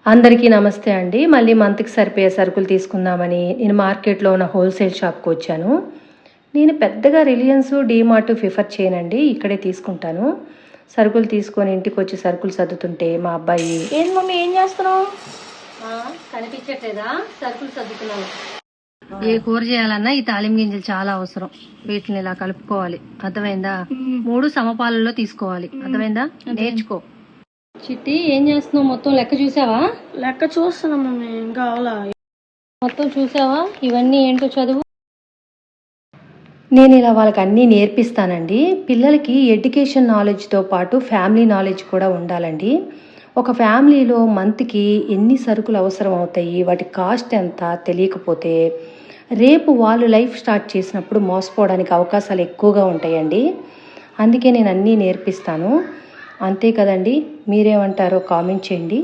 అందరికీ నమస్తే అండి. మళ్ళీ మంత్కి సరిపోయే సరుకులు తీసుకుందామని నేను మార్కెట్లో ఉన్న హోల్సేల్ షాప్కి వచ్చాను. నేను పెద్దగా రిలయన్స్, డీమార్ట్ ప్రిఫర్ చేయనండి. ఇక్కడే తీసుకుంటాను. సరుకులు తీసుకొని ఇంటికి వచ్చి సరుకులు సర్దుతుంటే మా అబ్బాయి, ఏంటి మమ్మీ ఏం చేస్తున్నావు? కనిపించట్లేదా? సరుకులు సర్దుతున్నాను. ఏ కూర చేయాలన్నా ఈ తాలింపు గింజలు చాలా అవసరం. వీటిని ఇలా కలుపుకోవాలి, అర్థమైందా? 3 సమపాలలో తీసుకోవాలి, అర్థమైందా? నేర్చుకో. చిట్టి, ఏం చేస్తున్నావు? మొత్తం లెక్క చూసావా? లెక్క చూస్తున్నా మమ్మీ, ఇంకా అవలా. మొత్తం చూసావా? ఇవన్నీ ఏంటో చదువు. నేను ఇలా వాళ్ళకి అన్నీ నేర్పిస్తానండి. పిల్లలకి ఎడ్యుకేషన్ నాలెడ్జ్తో పాటు ఫ్యామిలీ నాలెడ్జ్ కూడా ఉండాలండి. ఒక ఫ్యామిలీలో మంత్కి ఎన్ని సరుకులు అవసరం అవుతాయి, వాటి కాస్ట్ ఎంత తెలియకపోతే రేపు వాళ్ళు లైఫ్ స్టార్ట్ చేసినప్పుడు మోసపోవడానికి అవకాశాలు ఎక్కువగా ఉంటాయండి. అందుకే నేను అన్నీ నేర్పిస్తాను. అంతే కదండి, మీరేమంటారో కామెంట్ చేయండి.